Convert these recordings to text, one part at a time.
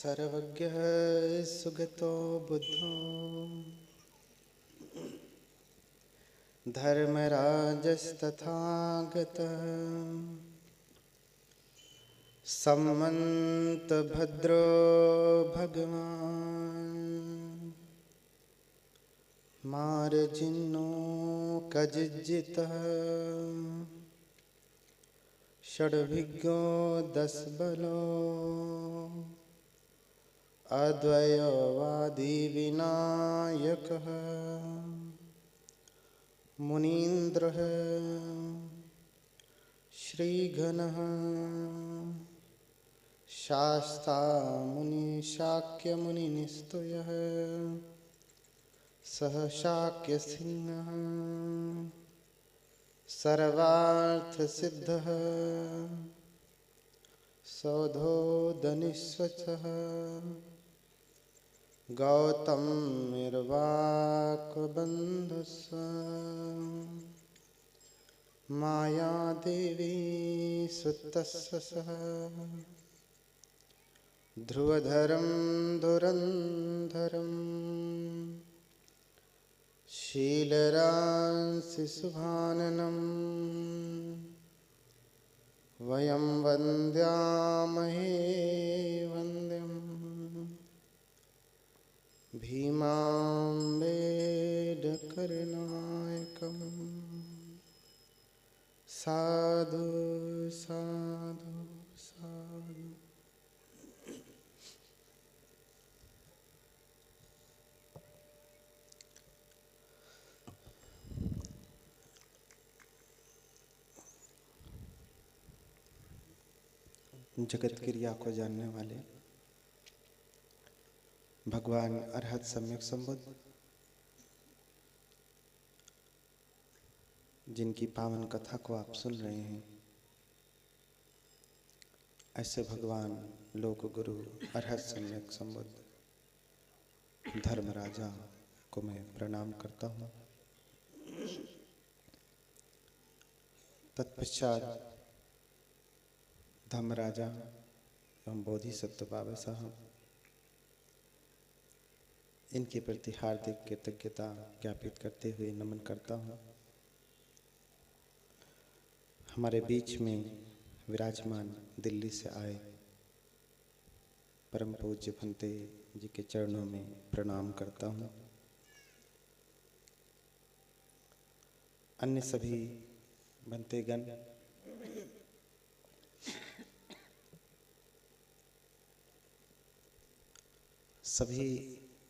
सर्वज्ञः सुगतो बुद्धो धर्मराजस्तथागतः सम्मन्तभद्रो भगवान् मार्जिन्नो कजिज्जितः षड्भिज्ञो दशबलो अद्वयवादिविनायकः मुनीन्द्रः श्रीघनः शास्ता मुनिशाक्यमुनिनिस्तुयः सह शाक्यसिंहः सर्वार्थसिद्धः सौधोदनिश्वचः गौतमिर्वाक्बन्धुस्व मायादेवी सुतस्य सह ध्रुवधरं धुरन्धरं शीलरांसि शुभाननं वयं वन्द्यामहे वन्द्यं भीमाम्बेडकरनायकम् साधु साधु साधु। जगत क्रिया को जानने वाले भगवान अरहत सम्यक संबुद्ध, जिनकी पावन कथा को आप सुन रहे हैं, ऐसे भगवान लोक गुरु अरहत सम्यक संबुद्ध धर्मराजा को मैं प्रणाम करता हूँ। तत्पश्चात धर्मराजा एवं बोधिसत्व बाबा साहब, इनके प्रति हार्दिक कृतज्ञता ज्ञापित करते हुए नमन करता हूँ। हमारे बीच में विराजमान दिल्ली से आए परम पूज्य भंते जी के चरणों में प्रणाम करता हूँ। अन्य सभी भंतेगण, सभी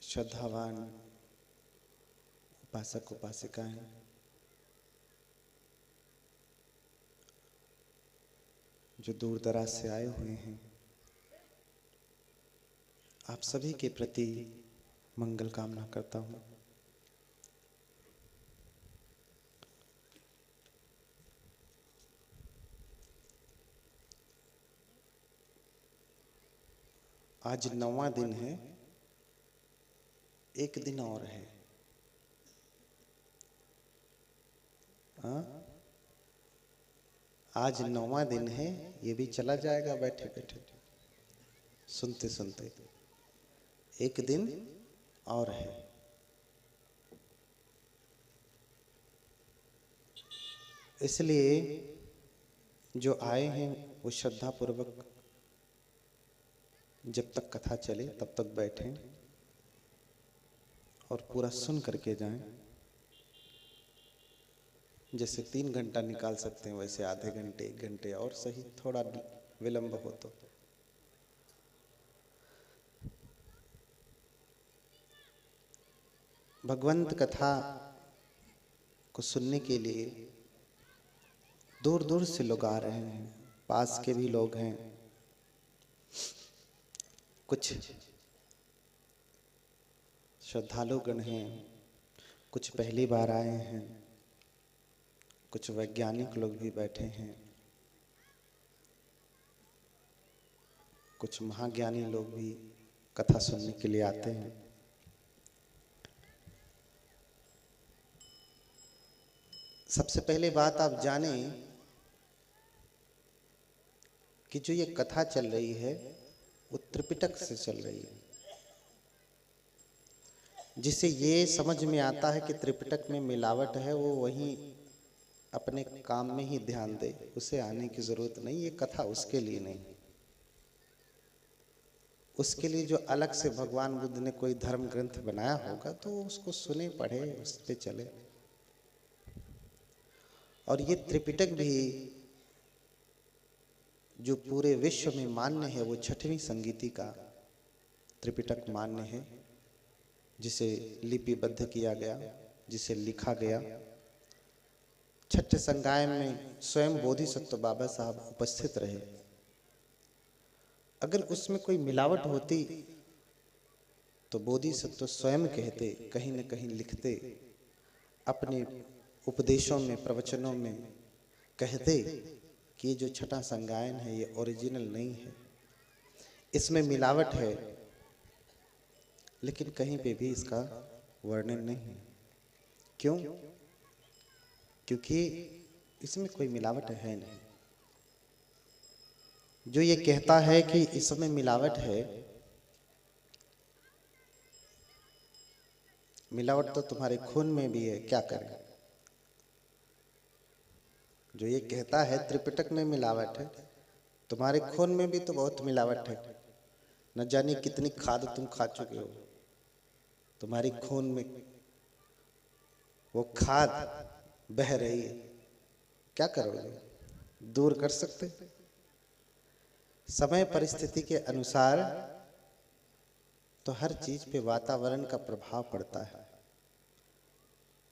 श्रद्धावान उपासक उपासिकाएं, जो दूर दराज से आए हुए हैं, आप सभी के प्रति मंगल कामना करता हूँ। आज 9वां दिन है, एक दिन और है। आज 9वां दिन है, ये भी चला जाएगा बैठे बैठे सुनते सुनते। एक दिन और है। इसलिए जो आए हैं वो श्रद्धा पूर्वक जब तक कथा चले तब तक बैठें और पूरा सुन करके जाएं। जैसे 3 घंटा निकाल सकते हैं, वैसे आधे घंटे 1 घंटे और सही, थोड़ा विलंब हो तो। भगवंत कथा को सुनने के लिए दूर दूर से लोग आ रहे हैं, पास के भी लोग हैं। कुछ श्रद्धालुगण हैं, कुछ पहली बार आए हैं, कुछ वैज्ञानिक लोग भी बैठे हैं, कुछ महाज्ञानी लोग भी कथा सुनने के लिए आते हैं। सबसे पहले बात आप जानें कि जो ये कथा चल रही है वो त्रिपिटक से चल रही है। जिसे ये समझ में आता है कि त्रिपिटक में मिलावट है, वो वहीं अपने काम में ही ध्यान दे, उसे आने की जरूरत नहीं। ये कथा उसके लिए नहीं, उसके लिए जो अलग से भगवान बुद्ध ने कोई धर्म ग्रंथ बनाया होगा तो उसको सुने, पढ़े, उस पे चले। और ये त्रिपिटक भी जो पूरे विश्व में मान्य है, वो 6वीं संगीति का त्रिपिटक मान्य है, जिसे लिपिबद्ध किया गया, जिसे लिखा गया। छठे संगायन में स्वयं बोधिसत्व बाबा साहब उपस्थित रहे। अगर उसमें कोई मिलावट होती तो बोधिसत्व स्वयं कहते, कहीं न कहीं लिखते, अपने उपदेशों में, प्रवचनों में कहते कि ये जो छठा संगायन है ये ओरिजिनल नहीं है, इसमें मिलावट है। लेकिन कहीं पे भी इसका वर्णन नहीं है। क्यों? क्योंकि इसमें कोई मिलावट है नहीं। जो ये कहता है कि इसमें मिलावट है, मिलावट तो तुम्हारे खून में भी है, क्या करें? जो ये कहता है त्रिपिटक में मिलावट है, तुम्हारे खून में भी तो बहुत मिलावट है। न जाने कितनी खाद तुम खा चुके हो, तुम्हारी खून में वो खाद बह रही है, क्या करोगे? दूर कर सकते? समय परिस्थिति के अनुसार तो हर चीज पे वातावरण का प्रभाव पड़ता है,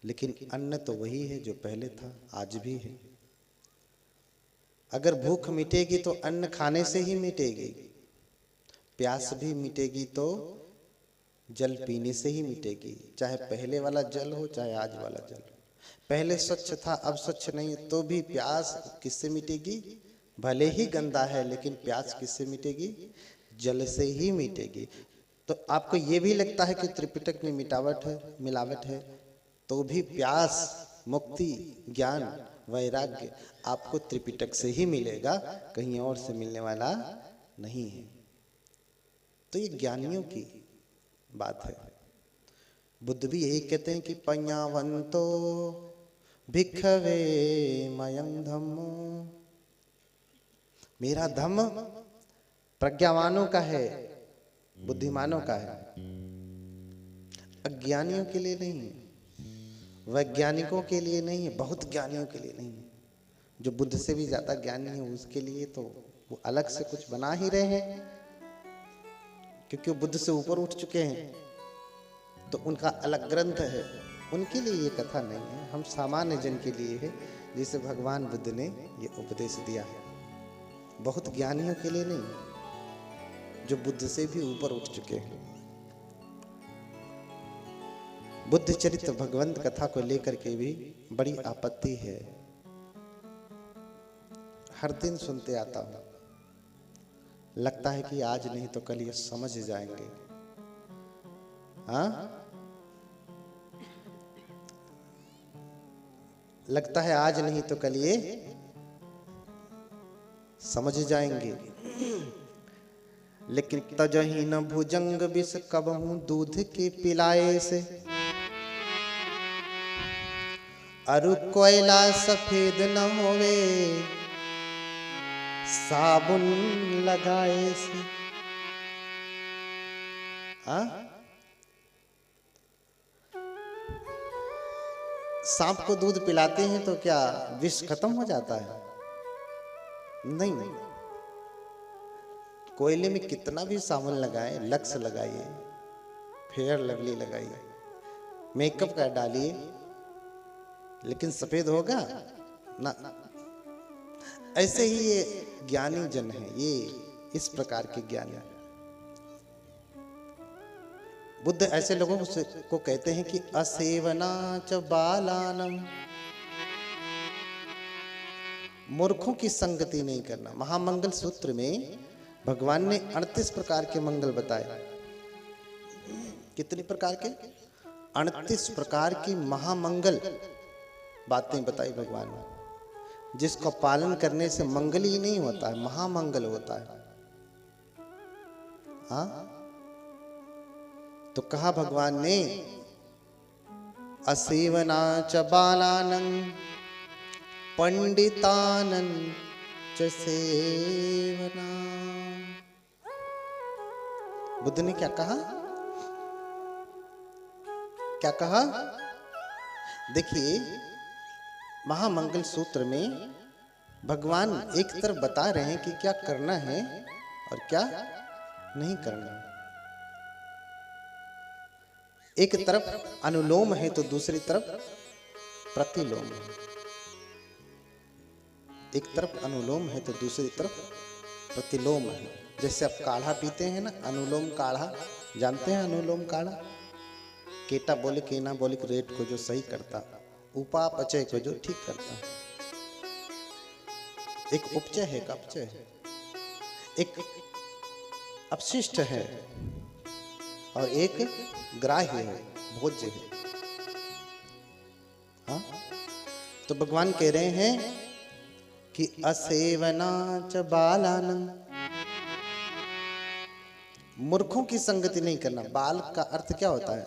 लेकिन अन्न तो वही है जो पहले था, आज भी है। अगर भूख मिटेगी तो अन्न खाने से ही मिटेगी, प्यास भी मिटेगी तो जल पीने से ही मिटेगी। चाहे पहले वाला जल हो, चाहे आज वाला जल हो। पहले स्वच्छ था, अब स्वच्छ नहीं है, तो भी प्यास किससे मिटेगी? भले ही गंदा है, लेकिन प्यास किससे मिटेगी? जल से ही मिटेगी। तो आपको ये भी लगता है कि त्रिपिटक में मिलावट है, तो भी प्यास, मुक्ति, ज्ञान, वैराग्य आपको त्रिपिटक से ही मिलेगा, कहीं और से मिलने वाला नहीं है। तो ये ज्ञानियों की बात है। बुद्ध भी यही कहते हैं कि पඤ्ඤावन्तो भिक्खवे मयं धम्मो, मेरा धम्म प्रज्ञावानों का है, बुद्धिमानों का है, अज्ञानियों के लिए नहीं है, वैज्ञानिकों के लिए नहीं है, बहुत ज्ञानियों के लिए नहीं है। जो बुद्ध से भी ज्यादा ज्ञानी है उसके लिए तो वो अलग से कुछ बना ही रहे हैं, क्योंकि वो बुद्ध से ऊपर उठ चुके हैं, तो उनका अलग ग्रंथ है। उनके लिए ये कथा नहीं है, हम सामान्य जन के लिए है, जिसे भगवान बुद्ध ने ये उपदेश दिया है। बहुत ज्ञानियों के लिए नहीं, जो बुद्ध से भी ऊपर उठ चुके हैं। बुद्ध चरित्र भगवंत कथा को लेकर के भी बड़ी आपत्ति है। हर दिन सुनते आता हूं, लगता है कि आज नहीं तो कल ये समझ जाएंगे। हाँ, लगता है आज नहीं तो कल ये समझ जाएंगे। लेकिन तजही न भुजंग विष कबहू दूध के पिलाए से, अरु कोयला सफेद न होवे साबुन लगाए से। सांप को दूध पिलाते हैं तो क्या विष खत्म हो जाता है? नहीं, कोयले में कितना भी साबुन लगाए, लक्स लगाइए, फेयर लवली लगाइए, मेकअप का डालिए, लेकिन सफेद होगा ना। ऐसे ही ये ज्ञानी जन है, ये इस प्रकार के ज्ञानी। बुद्ध ऐसे लोगों को कहते हैं कि असेवना च बालानम, मूर्खों की संगति नहीं करना। महामंगल सूत्र में भगवान ने 38 प्रकार के मंगल बताए। कितने प्रकार के? 38 प्रकार की महामंगल बातें बताई भगवान ने, जिसको पालन करने से मंगल ही नहीं होता है, महामंगल होता है। हाँ, तो कहा भगवान ने असेवना च बालानं पंडितानं च सेवना। बुद्ध ने क्या कहा? क्या कहा? देखिए, महामंगल सूत्र में भगवान एक तरफ बता रहे हैं कि क्या करना है और क्या नहीं करना है। एक तरफ अनुलोम है तो दूसरी तरफ प्रतिलोम है। एक तरफ अनुलोम है तो दूसरी तरफ प्रतिलोम है। जैसे आप काढ़ा पीते हैं ना, अनुलोम काढ़ा, जानते हैं अनुलोम काढ़ा? केटाबोलिक एनाबोलिक रेट को जो सही करता, उपापचय को जो ठीक करता। एक उपचय है, एक अपचय है, एक अपशिष्ट है और एक ग्राह्य है, भोज्य है। हाँ? तो भगवान कह रहे हैं कि असेवना च बालानं, मूर्खों की संगति नहीं करना। बाल का अर्थ क्या होता है?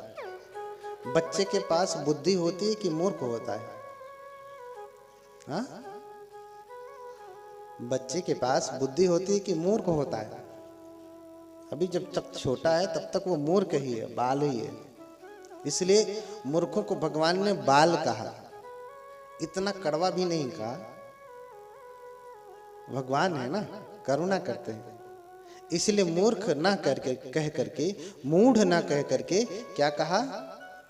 बच्चे के पास बुद्धि होती है कि मूर्ख होता है? हाँ? बच्चे के पास बुद्धि होती है कि मूर्ख होता है? अभी जब तक छोटा है तब तक वो मूर्ख ही है, बाल ही है। इसलिए मूर्खों को भगवान ने बाल कहा, इतना कड़वा भी नहीं कहा। भगवान है ना, करुणा करते हैं, इसलिए मूर्ख ना करके कह करके, मूढ़ ना कह करके क्या कहा?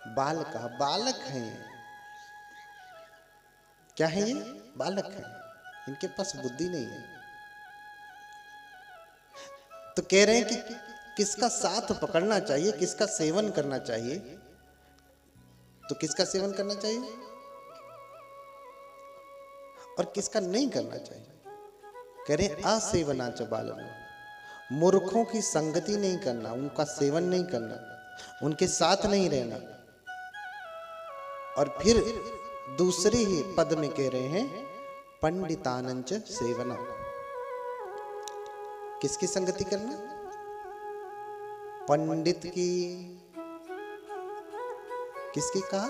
बाल कहा। बालक हैं, क्या है ये? बालक हैं, इनके पास बुद्धि नहीं है। तो कह रहे हैं कि किसका साथ पकड़ना चाहिए, किसका सेवन करना चाहिए। तो किसका सेवन करना चाहिए और किसका नहीं करना चाहिए? कह रहे हैं असेवना च बालानं, मूर्खों की संगति नहीं करना, उनका सेवन नहीं करना, उनके साथ नहीं रहना। और फिर दूसरे ही पद में कह रहे हैं पंडितानं च सेवना। किसकी संगति करना? पंडित की। किसकी कहा?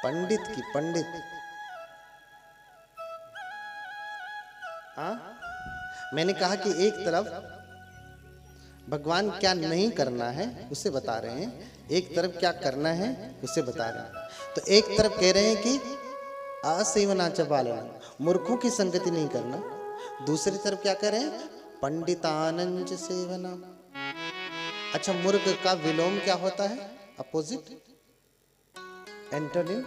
पंडित की। पंडित, हाँ, मैंने कहा कि एक तरफ भगवान क्या नहीं करना है उसे बता रहे हैं, एक तरफ क्या करना है उसे बता रहे हैं। तो एक तरफ कह रहे हैं कि असेवना च बालानं, मूर्खों की संगति नहीं करना। दूसरी तरफ क्या कह रहे हैं? पंडितानं च सेवना। अच्छा, मूर्ख का विलोम क्या होता है? अपोजिट, एंटोनिम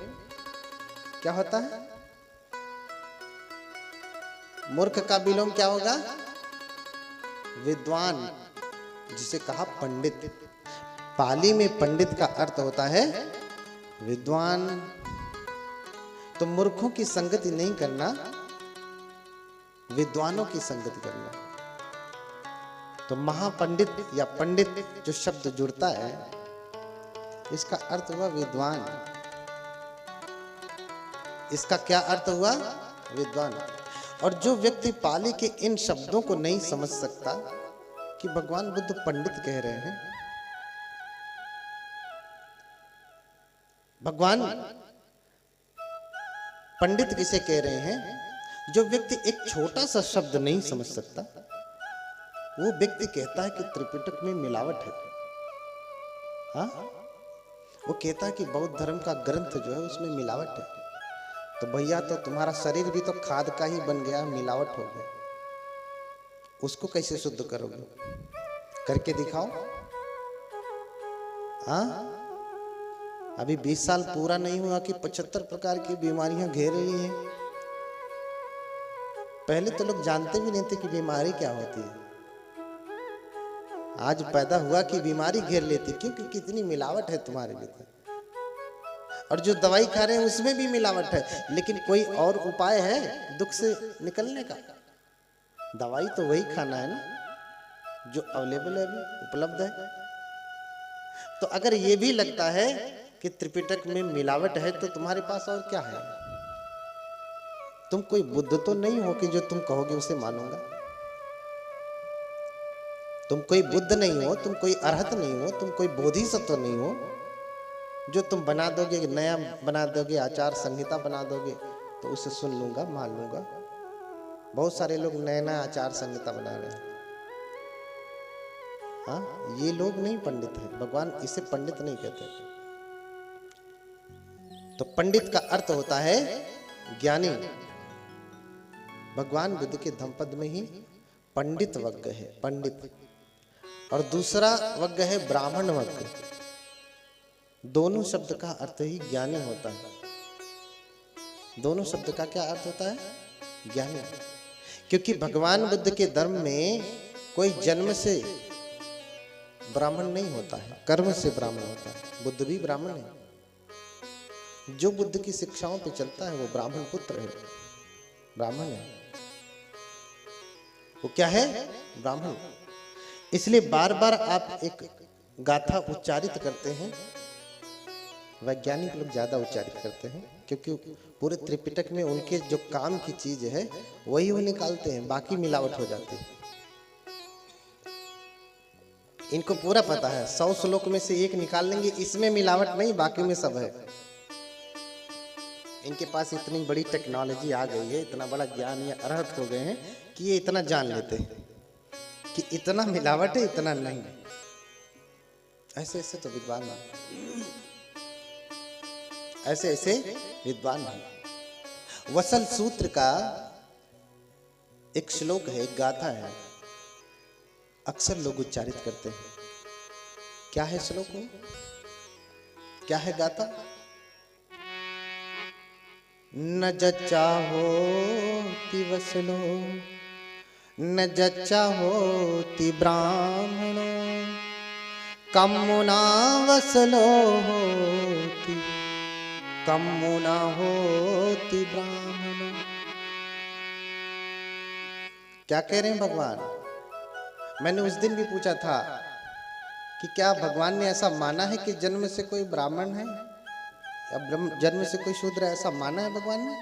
क्या होता है? मूर्ख का विलोम क्या होगा? विद्वान, जिसे कहा पंडित। पाली में पंडित का अर्थ होता है विद्वान। तो मूर्खों की संगति नहीं करना, विद्वानों की संगति करना। तो महापंडित या पंडित जो शब्द जुड़ता है, इसका अर्थ हुआ विद्वान। इसका क्या अर्थ हुआ? विद्वान। और जो व्यक्ति पाली के इन शब्दों को नहीं समझ सकता कि भगवान बुद्ध पंडित कह रहे हैं, भगवान पंडित किसे कह रहे हैं? जो व्यक्ति एक छोटा सा शब्द नहीं समझ सकता, वो व्यक्ति कहता है कि त्रिपिटक में मिलावट है। हाँ, वो कहता है कि बौद्ध धर्म का ग्रंथ जो है उसमें मिलावट है। तो भैया, तो तुम्हारा शरीर भी तो खाद का ही बन गया, मिलावट हो गया, उसको कैसे शुद्ध करोगे? करके दिखाओ। हाँ, अभी 20 साल पूरा नहीं हुआ कि 75 प्रकार की बीमारियां घेर रही हैं। पहले तो लोग जानते भी नहीं थे कि बीमारी क्या होती है। आज पैदा हुआ कि बीमारी घेर लेती, क्योंकि कितनी मिलावट है तुम्हारे भीतर। और जो दवाई खा रहे हैं उसमें भी मिलावट है, लेकिन कोई और उपाय है दुख से निकलने का? दवाई तो वही खाना है ना जो अवेलेबल है, अभी उपलब्ध है। तो अगर ये भी लगता है कि त्रिपिटक में मिलावट है, तो तुम्हारे पास और क्या है? तुम कोई बुद्ध तो नहीं हो कि जो तुम कहोगे उसे मानूंगा। तुम कोई बुद्ध नहीं हो, तुम कोई अरहत नहीं हो, तुम कोई बोधिसत्व नहीं हो जो तुम बना दोगे, नया बना दोगे, आचार संहिता बना दोगे तो उसे सुन लूंगा, मान लूंगा। बहुत सारे लोग नया नया आचार संहिता बना रहे हैं। हाँ, ये लोग नहीं पंडित है, भगवान इसे पंडित नहीं कहते। तो पंडित का अर्थ होता है ज्ञानी। भगवान बुद्ध के धम्मपद में ही पंडित वग्ग है, पंडित, और दूसरा वग्ग है ब्राह्मण वग्ग। दोनों शब्द का अर्थ ही ज्ञानी होता है। दोनों शब्द का क्या अर्थ होता है? ज्ञानी। क्योंकि भगवान बुद्ध के धर्म में कोई जन्म से ब्राह्मण नहीं होता है, कर्म से ब्राह्मण होता है। बुद्ध भी ब्राह्मण है। जो बुद्ध की शिक्षाओं पे चलता है वो ब्राह्मण पुत्र है, ब्राह्मण है। वो क्या है? ब्राह्मण। इसलिए बार बार आप एक गाथा उच्चारित करते हैं, वैज्ञानिक लोग ज्यादा उच्चारित करते हैं, क्योंकि पूरे त्रिपिटक में उनके जो काम की चीज है वही वो निकालते हैं, बाकी मिलावट हो जाती है। इनको पूरा पता है, 100 श्लोक में से एक निकाल लेंगे, इसमें मिलावट नहीं, बाकी में सब है। इनके पास इतनी बड़ी टेक्नोलॉजी आ गई है, इतना बड़ा ज्ञान या अर्हत हो गए हैं कि ये इतना जान लेते हैं कि इतना मिलावट है, इतना नहीं। ऐसे ऐसे तो विद्वान नहीं, ऐसे ऐसे विद्वान नहीं। वसल सूत्र का एक श्लोक है, एक गाथा है, अक्सर लोग उच्चारित करते हैं। क्या है श्लोक? क्या है गाथा? न जच्चा होति वसलो, न जच्चा होति ब्राह्मणो, कम्मुना वसलो होति, कम्मुना होति ब्राह्मणो। क्या कह रहे हैं भगवान? मैंने उस दिन भी पूछा था कि क्या भगवान ने ऐसा माना है कि जन्म से कोई ब्राह्मण है या जन्म से कोई शूद्र, ऐसा माना है भगवान ने?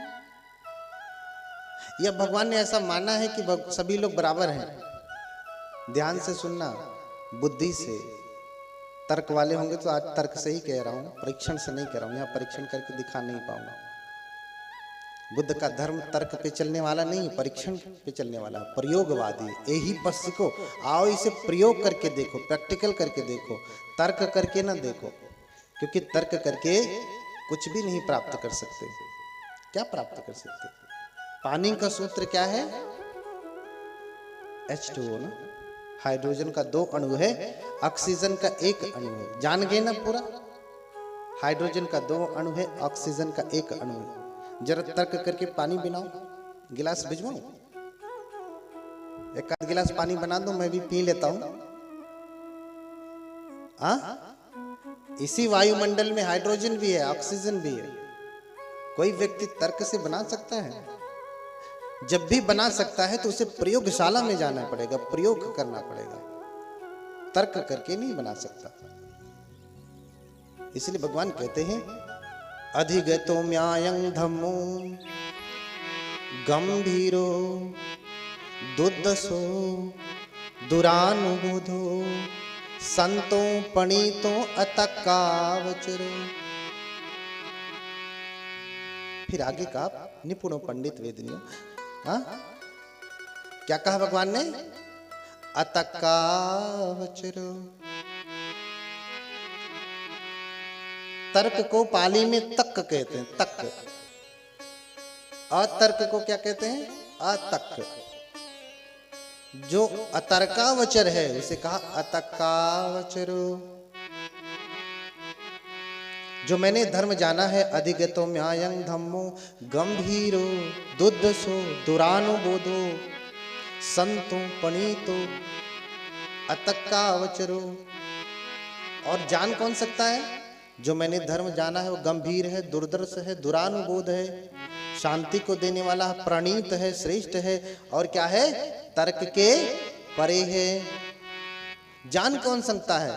या भगवान ने ऐसा माना है कि सभी लोग बराबर हैं? ध्यान से सुनना, बुद्धि से। तर्क वाले होंगे तो आज तर्क से ही कह रहा हूं, परीक्षण से नहीं कह रहा हूं। यहाँ परीक्षण करके दिखा नहीं पाऊंगा। बुद्ध का धर्म तर्क पे चलने वाला नहीं, परीक्षण पे चलने वाला, प्रयोगवादी। यही पद सीखो, आओ इसे प्रयोग करके देखो, प्रैक्टिकल करके देखो, तर्क करके ना देखो। क्योंकि तर्क करके कुछ भी नहीं प्राप्त कर सकते। क्या प्राप्त कर सकते? पानी का सूत्र क्या है? H2O ना। हाइड्रोजन का 2 अणु है, ऑक्सीजन का 1 अणु है। जान गए ना पूरा? हाइड्रोजन का 2 अणु है, ऑक्सीजन का 1 अणु है। जरा तर्क करके पानी बनाओ, गिलास भिजवाऊं? एक आध गिलास पानी बना दो, मैं भी पी लेता हूं। इसी वायुमंडल में हाइड्रोजन भी है, ऑक्सीजन भी है। कोई व्यक्ति तर्क से बना सकता है? जब भी बना सकता है तो उसे प्रयोगशाला में जाना पड़ेगा, प्रयोग करना पड़ेगा। तर्क करके नहीं बना सकता। इसलिए भगवान कहते हैं अधिगतो म्यायं धम्मो गंभीरो दुद्दसो दुरानुबोधो संतो पणितो अतकावचरो। फिर आगे का निपुणो पंडित वेदनियों। क्या कहा भगवान ने? अतकावचरो। तर्क को पाली में तक कहते हैं, तक। अतर्क को क्या कहते हैं? अतक। जो अतर्कावचर है उसे कहा अतकावचरो। जो मैंने धर्म जाना है, अधिगतो म्यायं धम्मो गंभीरो दुद्दसो दुरानुबोधो संतो पणितो अतकावचरो। और जान कौन सकता है? जो मैंने धर्म जाना है वो गंभीर है, दुर्दर्श है, दुरानुबोध है, शांति को देने वाला है, प्रणीत है, श्रेष्ठ है, और क्या है? तर्क के परे है। जान कौन सकता है?